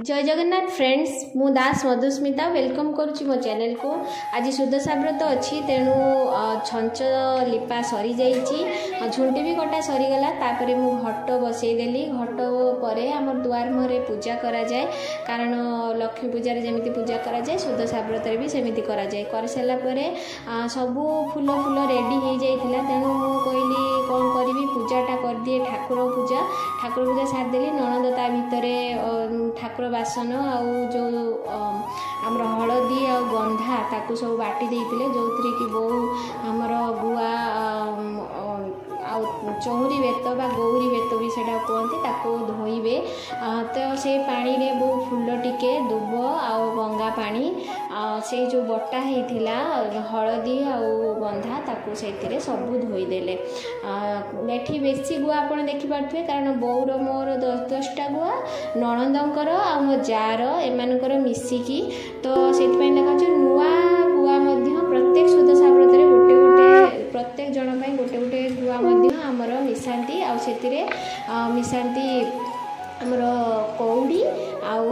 जय जगन्नाथ फ्रेंड्स मु दास मधुस्मिता वेलकम करुच्ची मो चैनल को। आज शुद्ध साब्रत अच्छी तेणु छंच लिपा सरी जाइए झुंटी भी कटा सरीगला तापर मु घट बसईदेली। घट पर आम दुआर मुहरे पूजा करा जाए कारण लक्ष्मी पूजा जमी पूजा करा जाए शुद्ध साब्रत भी सेमती करा जाए। कर सारा पर सबू फूल फूल रेडी हो जाइए तेणु मु कहली कौन करी पूजाटा कर दिए ठाकुर पूजा सारिदेली। ननद ता भितर ठाकुर बासन आउ जो आमर हलदी आ गंधा ताकू सब बाटी देते जो कि बो आमर गुआ चौरी बेत बा गौरी बेत भी से कहते धोइबे तो से पानी रे बो फूल टिके दुब आउ गंगा पानी से जो बटा होता हलदी आउ गंधा ताकू से सबू धोईदेले। एठी बेसी गुआ आप देखिपे कारण बोर मोर 10-10टा गुआ नणंदंकर आ मो जार एमानकर मिसिकी तो से देखा नुआ गुआ प्रत्येक शुद्ध साब्रत गोटे गोटे प्रत्येक जन गोटे गोटे गुआ आमर मिसाती आ मिसाती आमर कौड़ी आउ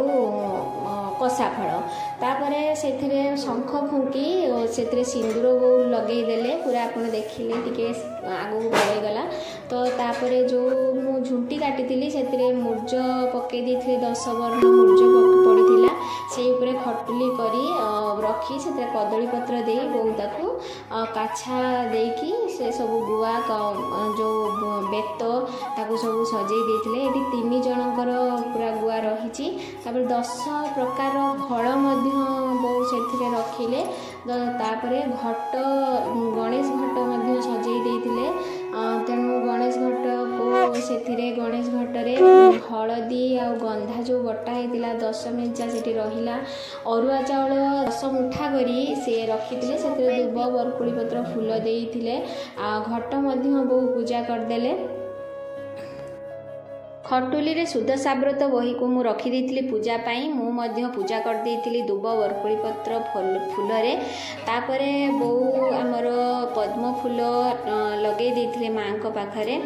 कषा फल तापर से शंख फुंकी से सिंदूर लगेदेले पूरा आप देखिले टिके आगू बढ़ेगला। तो तापर जो मु झुंटी काटी से मूर्ज पकई देते 10 वर्ण मूर्ज पड़ता से खटुली करी रखी से कदली पत्र दे बहुताकू काछा देकी से सब गुआ जो बेत ताकू सब सजई देते। ये 3 जनकर पूरा गुआ रही 10 प्रकार फल बहु से रखिले। तापर घट गणेश घट सजई देते तेणु गणेश घट को से गणेश घटरे हलदी आ गंधा जो बटा होता 10 मेंचा से रहा अरुआ चाउल 10 मुठा करी से रखी से दुब बरकुड़ी पत्र फूल देते घट बहु पूजा करदेले। खटुली रे शुद्ध साब्रत बही को मु रखी देइथिली पूजा पाई मु पूजा कर देइथिली दुब बरकुड़ी पत्र फूल रे तापरे बो आमर पद्म फूल लगे देइथिले मां को पाखरे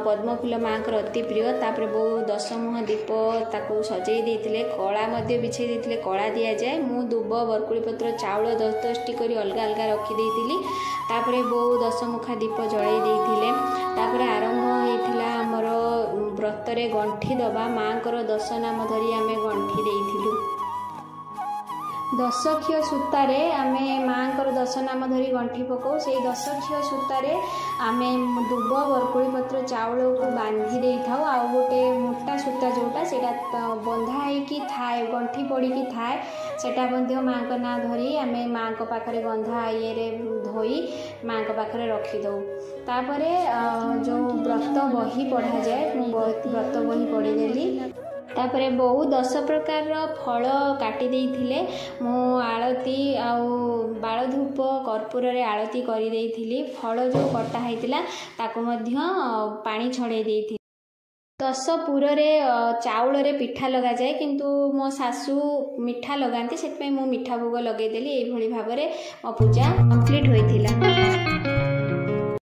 पद्म फूल मां को अति प्रिय। तापरे बो 10 मुह दीप ताकू सजई देइथिले कला मध्ये बिछे देइथिले कला दिया जाए मु दुब बरकुड़ी पत्र चाउल 10-10टी करी अलग अलग रखी देइथिली। तापरे बो 10 मुखा दीप जळाई देइथिले। तापरे आरंभ होइथिला आमर व्रतरे गंठी दबा माँकर 10 नाम धरी आमे गंठी देइथिलु 10 क्षीय सूतारे आमे माँकर 10 नाम धरी गंठी पकाऊ से 10 क्षीय सूतारे आमे दुब बरकुड़ी पत्र चाउल को बांधी दे था आ गोटे मोटा सूता जोटा से बंधा होगी थाए गंठी पड़ी थाए सेटा माँ का ना धरी आमे माँ को पाखरे गंधा ये धोई माँ को पाखरे रखी दऊ। तापर जो व्रत बही पढ़ा जाए व्रत बही पढ़ीदेली। तापर बहु 10 प्रकार फल काटी देइथिले मो आलती आउ बाल धूप कर्पूर रे आलती करी देइथिली फल जो कटा होइतिला ताको मध्य पानी छड़े देइथिली। 10 पुर रे चाउल रे पिठा लगा जाए किंतु मो सासू मिठा लगाती से मो मिठा भोग लगेदेली। एभली भाबरे मो पूजा कंप्लीट होइथिला।